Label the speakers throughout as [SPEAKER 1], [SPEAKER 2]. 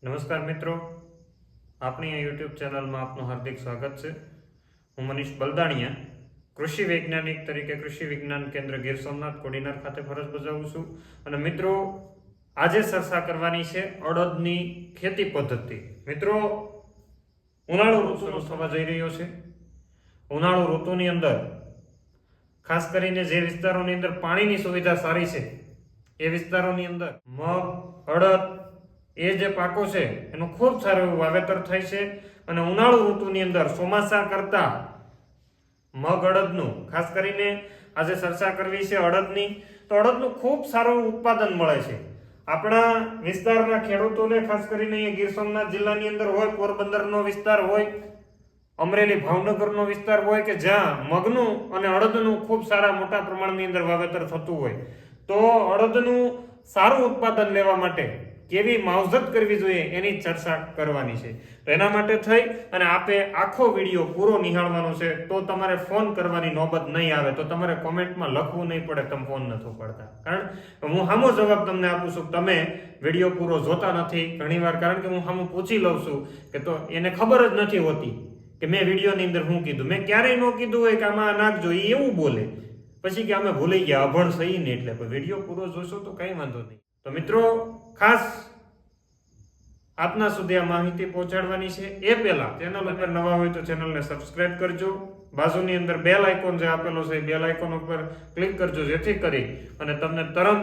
[SPEAKER 1] નમસ્કાર મિત્રો, આપણી આ યુટ્યુબ ચેનલમાં આપનું હાર્દિક સ્વાગત છે. હું મનીષ બલદાણિયા, કૃષિ વૈજ્ઞાનિક તરીકે કૃષિ વિજ્ઞાન કેન્દ્ર ગીર સોમનાથ કોડીનાર ખાતે ફરજ બજાવું છું. અને મિત્રો, આજે ચર્ચા કરવાની છે અડદની ખેતી પદ્ધતિ. મિત્રો, ઉનાળુ ઋતુ શરૂ થવા જઈ રહ્યો છે. ઉનાળુ ઋતુની અંદર ખાસ કરીને જે વિસ્તારોની અંદર પાણીની સુવિધા સારી છે એ વિસ્તારોની અંદર મગ, અડદ એ જે પાકો છે એનું ખૂબ સારું એવું વાવેતર થાય છે. અને ઉનાળુ ઋતુની અંદર ચોમાસા કરતા મગ અડદનું ખાસ કરીને આજે ચર્ચા કરવી છે અડદની. તો અડદનું ખૂબ સારું ઉત્પાદન મળે છે આપણા વિસ્તારના ખેડૂતોને. ખાસ કરીને અહીંયા ગીર સોમનાથ જિલ્લાની અંદર હોય, પોરબંદરનો વિસ્તાર હોય, અમરેલી ભાવનગરનો વિસ્તાર હોય કે જ્યાં મગનું અને અડદનું ખૂબ સારા મોટા પ્રમાણની અંદર વાવેતર થતું હોય, તો અડદનું સારું ઉત્પાદન લેવા માટે કેવી માવજત કરવી જોઈએ એની ચર્ચા કરવાની છે. તો એના માટે થઈ અને આપે આખો વિડીયો પૂરો નિહાળવાનો છે. તો તમારે ફોન કરવાની નોબત નહીં આવે, તો તમારે કોમેન્ટમાં લખવું નહીં પડે તમે ફોન નથી પડતા. કારણ હું સામો જવાબ તમને આપું છું, તમે વિડીયો પૂરો જોતા નથી ઘણીવાર. કારણ કે હું સામું પૂછી લઉં છું કે તો એને ખબર જ નથી હોતી કે મેં વિડીયોની અંદર શું કીધું. મેં ક્યારેય ન કીધું હોય કે આમાં નાખજો, એ એવું બોલે પછી કે અમે ભૂલી ગયા, અભણ સહી ને. એટલે વિડીયો પૂરો જોશો તો કઈ વાંધો નહીં. તો મિત્રો, ખાસ આપના સુધી આ માહિતી પહોંચાડવાની છે. એ પહેલા ચેનલ ઉપર નવા હોય તો ચેનલને સબસ્ક્રાઇબ કરજો. બાજુની અંદર બેલ આઇકોન જે આપેલો છે એ બેલ આઇકોન ઉપર ક્લિક કરજો, જેથી કરી અને તમને તરત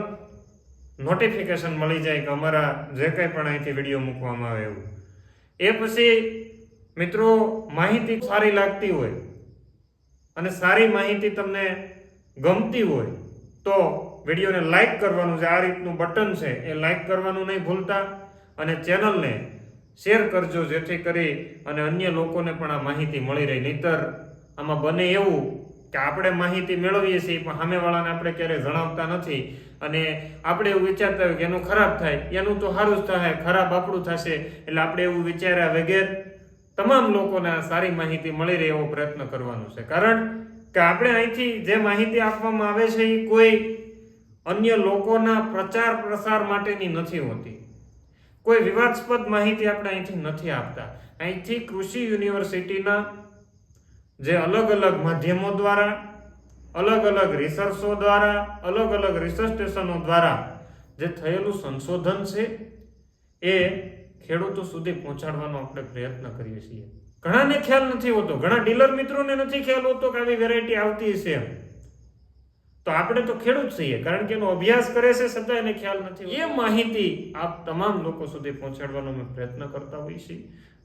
[SPEAKER 1] નોટિફિકેશન મળી જાય કે અમારા જે કંઈ પણ અહીંથી વિડીયો મૂકવામાં આવે એવું. એ પછી મિત્રો, માહિતી સારી લાગતી હોય અને સારી માહિતી તમને ગમતી હોય તો વિડીયોને લાઈક કરવાનું છે. આ રીતનું બટન છે એ લાઈક કરવાનું નહીં ભૂલતા. અને ચેનલને શેર કરજો, જેથી કરી અને અન્ય લોકોને પણ આ માહિતી મળી રહે. નહીતર આમાં બને એવું કે આપણે માહિતી મેળવીએ છીએ પણ સામેવાળાને આપણે ક્યારેય જણાવતા નથી. અને આપણે એવું વિચારતા હોય કે એનું ખરાબ થાય, એનું તો સારું જ થાય, ખરાબ આપણું થશે. એટલે આપણે એવું વિચાર્યા વગેરે તમામ લોકોને આ સારી માહિતી મળી રહે એવો પ્રયત્ન કરવાનો છે. કારણ કે આપણે અહીંથી જે માહિતી આપવામાં આવે છે એ કોઈ અન્ય લોકોના પ્રચાર પ્રસાર માટેની નથી હોતી. કોઈ વિવાદાસ્પદ માહિતી આપણે અહીંથી નથી આપતા. અહીંથી કૃષિ યુનિવર્સિટીના જે અલગ અલગ માધ્યમો દ્વારા, અલગ અલગ રિસર્ચો દ્વારા, અલગ અલગ રિસર્ચ સ્ટેશનો દ્વારા જે થયેલું સંશોધન છે એ ખેડૂતો સુધી પહોંચાડવાનો આપણે પ્રયત્ન કરીએ છીએ. ઘણાને ખ્યાલ નથી હોતો, ઘણા ડીલર મિત્રોને નથી ખ્યાલ હોતો કે આવી વેરાયટી આવતી છે. તો આપણે તો ખેડૂત છીએ, કારણ કે એનો અભ્યાસ કરે છે છતાં એને ખ્યાલ નથી. એ માહિતી આપ તમામ લોકો સુધી પહોંચાડવાનો અમે પ્રયત્ન કરતા હોઈએ છીએ.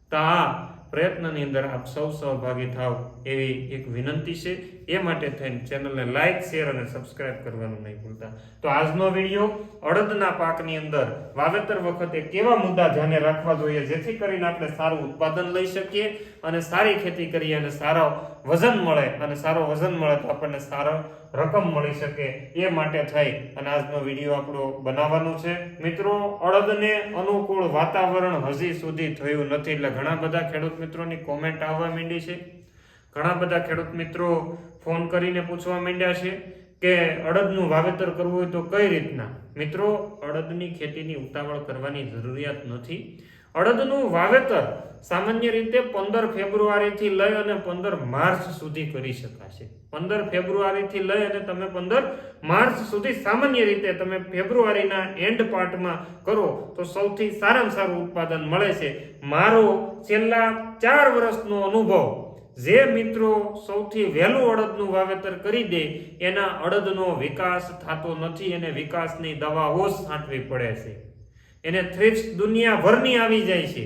[SPEAKER 1] તો આ પ્રયત્નની અંદર આપ સૌ સહભાગી થાવ એવી એક વિનંતી છે. એ માટે થઈને ચેનલને લાઈક, શેર અને સબસ્ક્રાઇબ કરવાનું નહીં ભૂલતા. તો આજનો વિડીયો અડદના પાકની અંદર વાવેતર વખતે કેવા મુદ્દા ધ્યાને રાખવા જોઈએ જેથી કરીને આપણે સારું ઉત્પાદન લઈ શકીએ અને સારી ખેતી કરીએ અને સારો વજન મળે. અને સારો વજન મળે તો આપણને સારો રકમ મળી શકે. એ માટે થઈ અને આજનો વિડીયો આપણો બનાવવાનો છે. મિત્રો, અડદને અનુકૂળ વાતાવરણ હજી સુધી થયું નથી. એટલે ઘણા બધા ખેડૂત મિત્રોની કોમેન્ટ આવવા માંડી છે. ઘણા બધા ખેડૂત મિત્રો ફોન કરીને પૂછવા માંડ્યા છે કે અડદનું વાવેતર કરવું હોય તો કઈ રીતના. મિત્રો, અડદની ખેતીની ઉતાવળ કરવાની જરૂરિયાત નથી. અડદનું વાવેતર સામાન્ય રીતે 15 ફેબ્રુઆરીથી લઈ અને 15 માર્ચ સુધી કરી શકાશે. 15 ફેબ્રુઆરીથી લઈ અને તમે 15 માર્ચ સુધી સામાન્ય રીતે તમે ફેબ્રુઆરીના એન્ડ પાર્ટમાં કરો તો સૌથી સારામાં સારું ઉત્પાદન મળે છે. મારો છેલ્લા 4 વર્ષનો અનુભવ, જે મિત્રો સૌથી વહેલું અડદનું વાવેતર કરી દે એના અડદનો વિકાસ થતો નથી. એને વિકાસની દવાઓ છાંટવી પડે છે. એને થ્રિપ્સ દુનિયાભરની આવી જાય છે.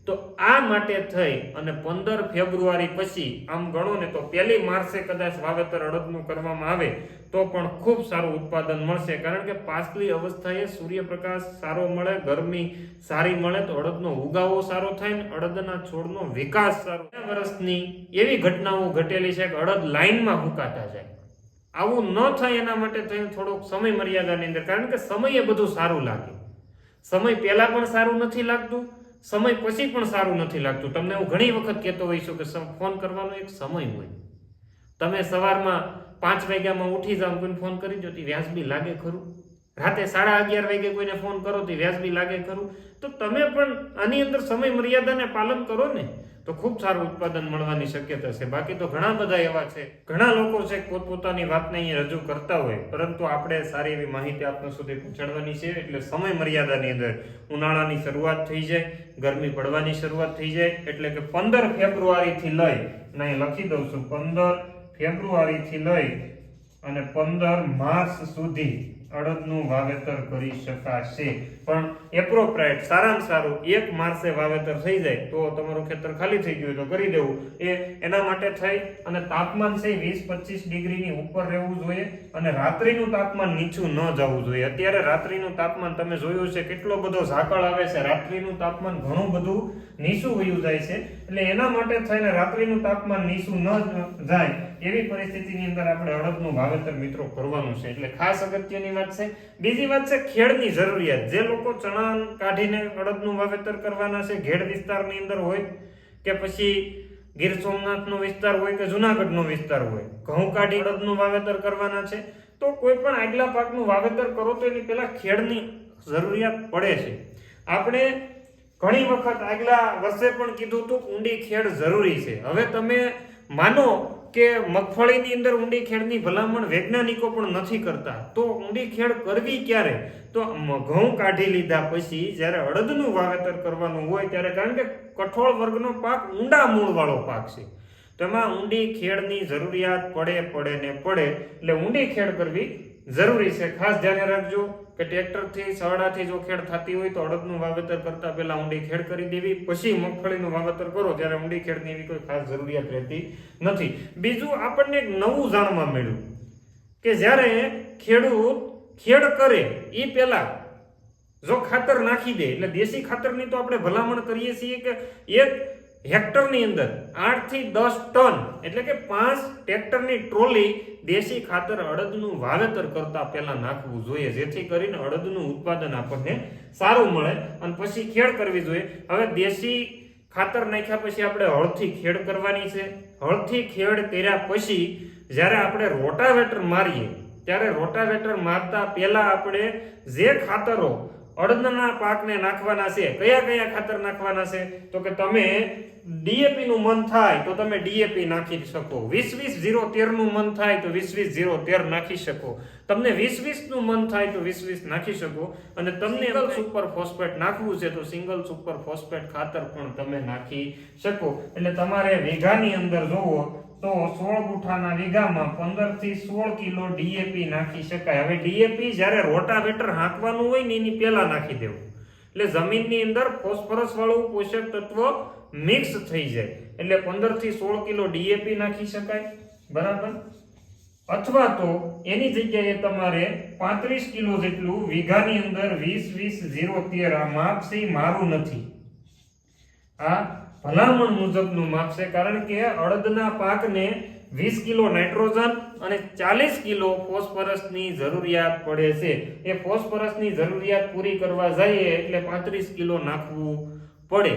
[SPEAKER 1] તો આ માટે થઈ અને 15 ફેબ્રુઆરી પછી આમ ગણો ને તો 1 માર્ચે કદાચ વાવેતર અડદનું કરવામાં આવે તો પણ ખૂબ સારું ઉત્પાદન મળશે. કારણ કે પાછલી અવસ્થાએ સૂર્યપ્રકાશ સારો મળે, ગરમી સારી મળે તો અડદનો ઉગાવો સારો થાય ને અડદના છોડનો વિકાસ સારો. વર્ષની એવી ઘટનાઓ ઘટેલી છે કે અડદ લાઈનમાં ફૂંકાતા જાય. આવું ન થાય એના માટે થઈને થોડોક સમય મર્યાદાની અંદર, કારણ કે સમયે બધું સારું લાગે. સમય પહેલા પણ સારું નથી લાગતું, સમય પછી પણ સારું નથી લાગતું. તમને હું ઘણી વખત કહેતો હોઈશ કે ફોન કરવાનો એક સમય હોય. તમે સવારમાં 5 વાગ્યામાં ઉઠી જાઓ, કોઈને ફોન કરી દો, વ્યાજબી લાગે ખરું? રાતે 11:30 વાગે કોઈને ફોન કરો તો વ્યાજબી લાગે ખરું? તો તમે પણ આની અંદર સમય મર્યાદાને પાલન કરો ને, તો ખૂબ સારું ઉત્પાદન મળવાની શક્યતા છે. બાકી તો ઘણા બધા એવા છે, ઘણા લોકો છે પોતપોતાની વાતને અહીંયા રજૂ કરતા હોય, પરંતુ આપણે સારી એવી માહિતી આપણા સુધી પહોંચાડવાની છે. એટલે સમય મર્યાદાની અંદર ઉનાળાની શરૂઆત થઈ જાય, ગરમી પડવાની શરૂઆત થઈ જાય, એટલે કે 15 ફેબ્રુઆરીથી લઈ, અને અહીં લખી દઉં છું, 15 ફેબ્રુઆરીથી લઈ અને 15 માર્ચ સુધી અડદનું વાવેતર કરી શકાશે. પણ એપ્રોપ્રાઇટ સારામાં સારું 1 માર્ચે વાવેતર થઈ જાય તો તમારું ખેતર ખાલી થઈ ગયું તો કરી દેવું. એના માટે થઈ અને તાપમાન છે 20-25 ડિગ્રીની ઉપર રહેવું જોઈએ અને રાત્રિનું તાપમાન નીચું ન જવું જોઈએ. અત્યારે રાત્રિનું તાપમાન તમે જોયું છે કેટલો બધો ઝાકળ આવે છે, રાત્રિનું તાપમાન ઘણું બધું નીચું વયું જાય છે. એટલે એના માટે થઈને રાત્રિનું તાપમાન નીચું ન જાય એવી પરિસ્થિતિની અંદર આપણે અડદનું વાવેતર મિત્રો કરવાનું છે. એટલે ખાસ અગત્યની વાત છે. બીજી વાત છે ખેડની જરૂરિયાત. જે લોકો ચણા કાઢીને અડદનું વાવેતર કરવાના છે, ઘેડ વિસ્તારની અંદર હોય કે પછી ગીર સોમનાથનો વિસ્તાર હોય કે જુનાગઢનો વિસ્તાર હોય, ઘઉં કાઢી અડદનું વાવેતર કરવાના છે, તો કોઈ પણ આગલા પાકનું વાવેતર કરો તો એની પહેલા ખેડની જરૂરિયાત પડે છે. આપણે ઘણી વખત આગલા વર્ષે પણ કીધું હતું ઊંડી ખેડ જરૂરી છે. હવે તમે માનો કે મગફળીની અંદર ઊંડી ખેડની ભલામણ વૈજ્ઞાનિકો પણ નથી કરતા, તો ઊંડી ખેડ કરવી ક્યારે? તો ઘઉં કાઢી લીધા પછી જ્યારે અડદનું વાવેતર કરવાનું હોય ત્યારે, કારણ કે કઠોળ વર્ગનો પાક ઊંડા મૂળવાળો પાક છે, તેમાં ઊંડી ખેડની જરૂરિયાત પડે. એટલે ઊંડી ખેડ કરવી જરૂરી છે. ખાસ ધ્યાન રાખજો કે ટ્રેક્ટરથી સવડાથી જો ખેડ થતી હોય તો અડદનું વાવેતર કરતા પહેલા ઊંડી ખેડ કરી દેવી, પછી મગફળીનું વાવેતર કરો ત્યારે ઊંડી ખેડની એવી કોઈ ખાસ જરૂરિયાત રહેતી નથી. બીજું આપણને એક નવું જાણવા મળ્યું કે જ્યારે ખેડૂત ખેડ કરે એ પહેલા જો ખાતર નાખી દે, એટલે દેશી ખાતરની તો આપણે ભલામણ કરીએ છીએ કે 1 હેક્ટરની અંદર 8 થી 10 ટન એટલે કે 5 ટ્રેક્ટરની ટ્રોલી દેશી ખાતર અડદનું વાવેતર કરતા પહેલા નાખવું જોઈએ, જેથી કરીને અડદનું ઉત્પાદન આપણને સારું મળે અને પછી ખેડ કરવી જોઈએ. હવે દેશી ખાતર નાખ્યા પછી આપણે હળથી ખેડ કરવાની છે. હળથી ખેડ કર્યા પછી જ્યારે આપણે રોટાવેટર મારીએ ત્યારે રોટાવેટર મારતા પહેલા આપણે જે ખાતરો અડદના પાકને નાખવાના છે, કયા ખાતર નાખવાના છે, તો કે તમે ડીએપી નું મન થાય તો તમે ડીએપી નાખી શકો, 20-20-0-13 નું મન થાય તો 20-20-0-13 નાખી શકો, તમને 20-20 નું મન થાય તો 20-20 નાખી શકો, અને તમને સિંગલ સુપર ફોસ્ફેટ નાખવું છે તો સિંગલ સુપર ફોસ્ફેટ ખાતર પણ તમે નાખી શકો. એટલે તમારે વીઘાની અંદર જોવો તો 16 ગુઠાના વીઘામાં 15 થી 16 કિલો ડીએપી નાખી શકાય. હવે ડીએપી જ્યારે રોટાવેટર હાંકવાનું હોય ને એની પહેલા નાખી દેવું, એટલે જમીનની અંદર ફોસ્ફરસ વાળું પોષક તત્વ મિક્સ થઈ જાય. એટલે 15 થી 16 કિલો ડીએપી નાખી શકાય, બરાબર. અથવા તો એની જગ્યાએ તમારે 35 કિલો જેટલું વીઘાની અંદર 20-20-0-13 આ માપ છે મારું નથી, આ ભલામણ મુજબનું માપ છે. કારણ કે અડદના પાકને 20 કિલો નાઇટ્રોજન અને 40 કિલો ફોસ્ફરસની જરૂરિયાત પડે છે. એ ફોસ્ફરસની જરૂરિયાત પૂરી કરવા જઈએ એટલે 35 કિલો નાખવું પડે.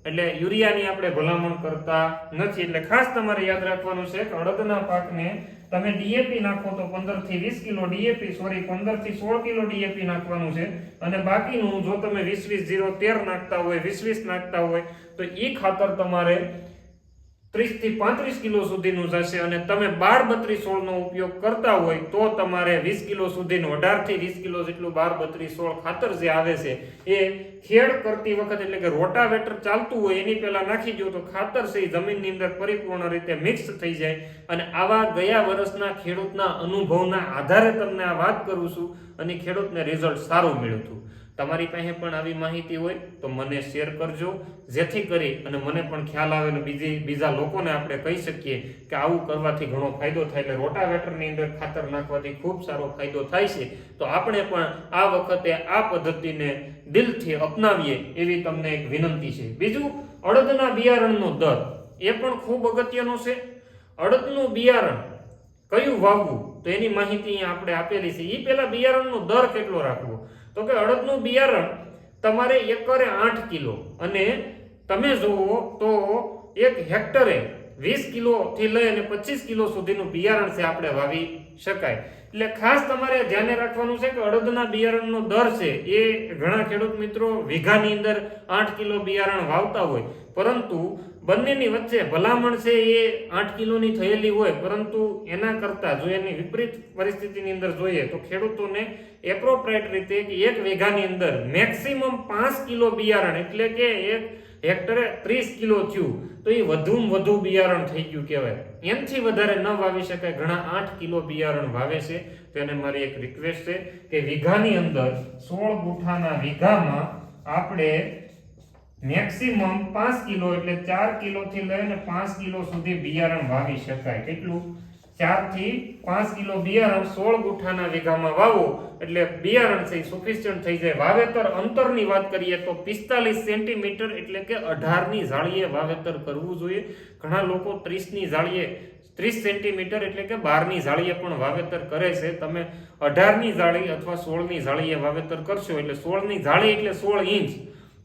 [SPEAKER 1] એટલે યુરિયાની આપણે ભલામણ કરતા નથી. એટલે ખાસ તમારે યાદ રાખવાનું છે કે અડદના પાકને તમે ડીએપી નાખો તો 15 થી 20 કિલો ડીએપી 15 થી 16 કિલો ડીએપી નાખવાનું છે, અને બાકીનું જો તમે 20-20-0-13 નાખતા હોય, 20-20 નાખતા હોય તો એ ખાતર તમારે 30 થી 35 કિલો સુધીનું જશે. અને તમે 12-32-16 નો ઉપયોગ કરતા હોય તો તમારે 20 કિલો સુધીનું 18 થી 20 કિલો જેટલું 12-32-16 ખાતર જે આવે છે એ ખેડ કરતી વખત, એટલે કે રોટાવેટર ચાલતું હોય એની પહેલા નાખી દો તો ખાતર છે એ જમીનની અંદર પરિપૂર્ણ રીતે મિક્સ થઈ જાય. અને આવા ગયા વર્ષના ખેડૂતના અનુભવના આધારે તમને આ વાત કરું છું, અને ખેડૂતને રિઝલ્ટ સારું મળ્યું હતું. તમારી પાસે પણ આવી માહિતી હોય તો મને શેર કરજો, જેથી કરી અને મને પણ ખ્યાલ આવે ને બીજા લોકોને આપણે કહી શકીએ કે આવું કરવાથી ઘણો ફાયદો થાય. એટલે રોટાવેટરની અંદર ખાતર નાખવાથી ખૂબ સારો ફાયદો થાય છે. તો આપણે પણ આ વખતે આ પદ્ધતિને દિલથી અપનાવીએ એવી તમને એક વિનંતી છે. બીજું, અડદના બિયારણનો દર એ પણ ખૂબ અગત્યનો છે. અડદનું બિયારણ કયું વાવવું તો એની માહિતી આપણે આપેલી છે. એ પહેલા બિયારણનો દર કેટલો રાખવો, તો કે અડદનું બિયારણ તમારે એકરે 8 કિલો, અને તમે જુઓ તો 1 હેક્ટરે 20 કિલો થી લઈ અને 25 કિલો સુધીનું બિયારણ છે આપણે વાવી શકાય. એટલે ખાસ તમારે ધ્યાને રાખવાનું છે કે અડદના બિયારણનો દર છે એ ઘણા ખેડૂત મિત્રો વીઘાની અંદર 8 કિલો બિયારણ વાવતા હોય, પરંતુ બંનેની વચ્ચે ભલામણ છે એ 8 કિલોની થયેલી હોય, પરંતુ એના કરતા જો એની વિપરીત પરિસ્થિતિની અંદર જોઈએ તો ખેડૂતોને એપ્રોપ્રિએટ રીતે કે એક વીઘાની અંદર મેક્સિમમ 5 કિલો બિયારણ એટલે કે એક હેક્ટરે 30 કિલો થયું તો એ વધુમાં વધુ બિયારણ થઈ ગયું કહેવાય. એનથી વધારે ન વાવી શકાય. ઘણા 8 કિલો બિયારણ વાવે છે. તો એને મારી એક રિક્વેસ્ટ છે કે વીઘાની અંદર 16 ગુઠાના વીઘામાં આપણે મેક્સિમમ 5 કિલો એટલે 4 કિલો થી લઈને 5 કિલો સુધી બિયારણ વાવી શકાય. કેટલું? 4 થી 5 કિલો બિયારણ 16 ગુઠાના વીઘામાં વાવો એટલે બિયારણ છે સફિશિયન્ટ થઈ જાય. વાવેતર અંતરની વાત કરીએ તો 45 સેન્ટીમીટર એટલે કે 18 ની જાળીએ વાવેતર કરવું જોઈએ. ઘણા લોકો 30 ની જાળીએ 30 સેન્ટીમીટર એટલે કે 12 ની જાળીએ પણ વાવેતર કરે છે. તમે 18 ની જાળી અથવા 16 ની જાળીએ વાવેતર કરશો એટલે 16 ની જાળી એટલે 16 ઇંચ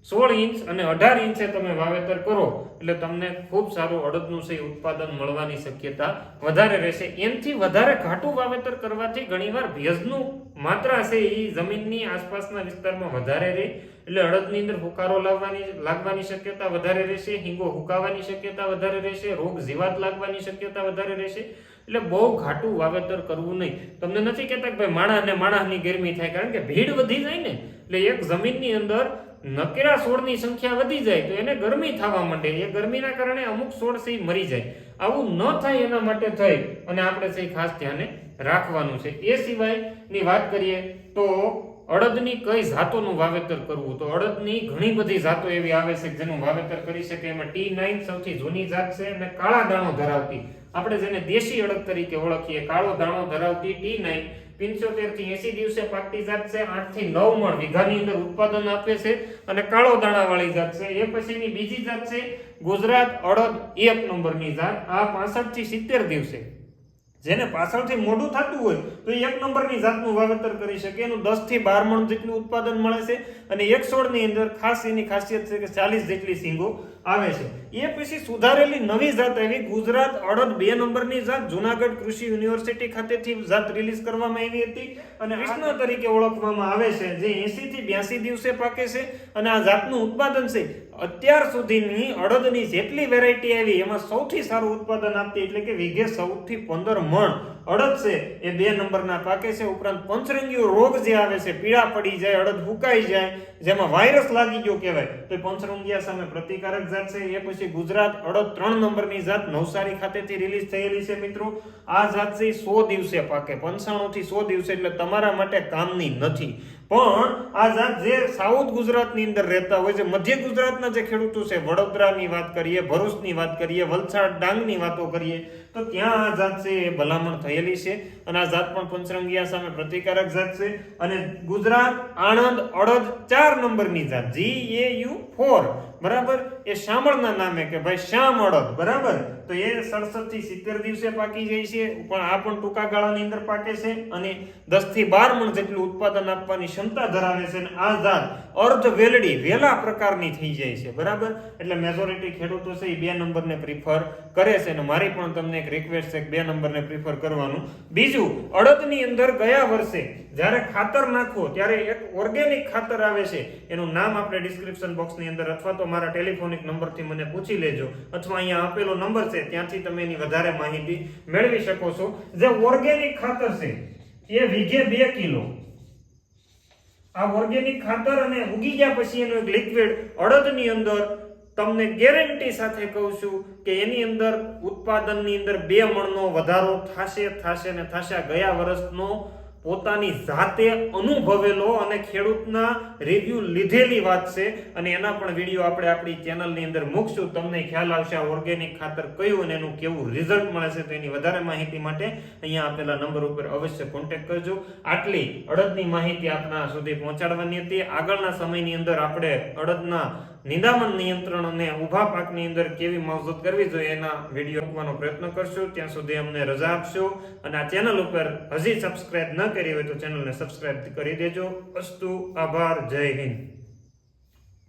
[SPEAKER 1] 16 ઇંચ અને 18 ઇંચે તમે વાવેતર કરો એટલે તમને ખૂબ સારું અડદનું છે ઉત્પાદન મળવાની શક્યતા વધારે રહેશે. એનથી વધારે ઘાટું વાવેતર કરવાથી ઘણીવાર ભેજનું માત્રા છે એ જમીનની આસપાસના વિસ્તારમાં વધારે રહે એટલે અડદની અંદર હુકારો લાગવાની શક્યતા વધારે રહેશે, હિંગો હુકાવાની શક્યતા વધારે રહેશે, રોગ જીવાત લાગવાની શક્યતા વધારે રહેશે. એટલે બહુ ઘાટું વાવેતર કરવું નહીં. તમને નથી કહેતા કે ભાઈ માણસની ગરમી થાય, કારણ કે ભીડ વધી જાય ને એટલે એક જમીનની અંદર નકેરા છોડની સંખ્યા વધી જાય તો એને ગરમી થવા માંડે. એ ગરમીના કારણે અમુક છોડ છે મરી જાય. આવું ન થાય એના માટે થઈ અને આપણે છે ખાસ ધ્યાને રાખવાનું છે. એ સિવાયની વાત કરીએ તો અડદની કઈ જાતોનું વાવેતર કરવું, તો અડદની ઘણી બધી જાતો એવી આવે છે જેનું વાવેતર કરી શકે. એમાં T9 સૌથી જૂની જાત છે અને કાળા દાણો ધરાવતી, આપણે જેને દેશી અડદ તરીકે ઓળખીએ, કાળો દાણો ધરાવતી T9 75 થી 80 દિવસે પાકતી જાત છે. 8 થી 9 મણ વીઘાની અંદર ઉત્પાદન આપે છે અને કાળો દાણા વાળી જાત છે. એ પછીની બીજી જાત છે ગુજરાત અડદ 1 નંબરની જાત. આ 65 થી 70 દિવસે, જેને પાછળથી મોડું થતું હોય તો 1 નંબરની જાતનું વાવેતર કરી શકે. એનું 10 થી 12 મણ જેટલું ઉત્પાદન મળે છે અને એક છોડની અંદર ખાસ એની ખાસિયત છે કે 40 જેટલી સિંગો આવે છે. એ પછી સુધારેલી નવી જાત આવી ગુજરાત અડદ 2 નંબરની જાત, જુનાગઢ કૃષિ યુનિવર્સિટી ખાતેથી જાત રિલીઝ કરવામાં આવી હતી અને કૃષ્ણ તરીકે ઓળખવામાં આવે છે, જે 80 થી 82 દિવસે પાકે છે. અને આ જાતનું ઉત્પાદન છે અત્યાર સુધીની અડદની જેટલી વેરાયટી આવી એમાં સૌથી સારું ઉત્પાદન આપતી એટલે કે વીઘે 14 થી 15 મણ અડદ છે એ 2 નંબરના પાકે છે. ઉપરાંત પંચરંગીયો રોગ જે આવે છે, પીળા પડી જાય, અડદ ફૂંકાઈ જાય, જેમાં વાયરસ લાગી ગયો કહેવાય, તો પંચરંગિયા સામે પ્રતિકારક જાત છે. એ પછી ગુજરાત અડદ 3 નંબરની જાત નવસારી ખાતેથી રિલીઝ થયેલી છે. મિત્રો આ જાત છે 100 દિવસે પાકે, 95 થી 100 દિવસે, એટલે તમારા માટે કામની નથી. પણ આ જાત જે સાઉથ ગુજરાતની અંદર રહેતા હોય છે, મધ્ય ગુજરાતના જે ખેડૂતો છે, વડોદરાની વાત કરીએ, ભરૂચની વાત કરીએ, વલસાડ ડાંગની વાતો કરીએ તો ત્યાં આ જાત છે એ ભલામણ થયેલી છે અને આ જાત પણ પંચરંગિયા સામે પ્રતિકારક જાત છે. અને ગુજરાત આણંદ અડદ 4 નંબરની જાત GAU4 બરાબર, એ શામળના નામે કે ભાઈ શ્યામ અડદ બરાબર, તો એ 67 થી 70 દિવસે પાકી જાય છે. પણ આ પણ ટૂંકા ગાળાની અંદર પાકે છે અને 10 થી 12 મણ જેટલું ઉત્પાદન આપવાની ક્ષમતા ધરાવે છે. અને આ જાત અર્ધ વેલડી વેલા પ્રકારની થઈ જાય છે બરાબર. એટલે મેજોરિટી ખેડૂતો છે એ 2 નંબરને પ્રિફર કરે છે અને મારી પણ તમને એક રિક્વેસ્ટ છે કે 2 નંબરને પ્રિફર કરવાનું. બીજું, અડદની અંદર ગયા વર્ષે જ્યારે ખાતર નાખો ત્યારે એક ઓર્ગેનિક ખાતર આવે છે, એનું નામ આપણે ડિસ્ક્રિપ્શન બોક્સની અંદર અથવા તો મારા ટેલિફોનિક નંબરથી મને પૂછી લેજો અથવા અહીંયા આપેલો નંબર છે ત્યાંથી તમે એની વધારે માહિતી મેળવી શકો છો. જે ઓર્ગેનિક ખાતર છે એ વીઘે 2 કિલો, આ ઓર્ગેનિક ખાતર અને ઉગી ગયા પછી એનું એક લિક્વિડ અડદની અંદર તમને ગેરંટી સાથે કહું છું કે એની અંદર ઉત્પાદનની અંદર 2 મણનો વધારો થશે ને થશે. ગયા વર્ષનો પોતાની જાતે અનુભવેલો અને ખેડૂતના રિવ્યુ લીધેલી વાત છે અને એના પણ વિડીયો આપણે આપણી ચેનલની અંદર મૂકશું. તમને ખ્યાલ આવશે આ ઓર્ગેનિક ખાતર કયું અને એનું કેવું રિઝલ્ટ મળે છે. તો એની વધારે માહિતી માટે અહીંયા આપેલા નંબર ઉપર અવશ્ય કોન્ટેક્ટ કરજો. આટલી અડદની માહિતી આપના સુધી પહોંચાડવાની હતી. આગળના સમયની અંદર આપણે અડદના નિંદામણ નિયંત્રણ અને ઊભા પાકની અંદર કેવી માવજત કરવી જોઈએ એના વિડીયો મૂકવાનો પ્રયત્ન કરશું. ત્યાં સુધી અમને રજા આપશો અને આ ચેનલ ઉપર હજી સબસ્ક્રાઇબ ન કરી હોય તો ચેનલને સબસ્ક્રાઇબ કરી દેજો. અસ્તુ, આભાર, જય હિન્દ.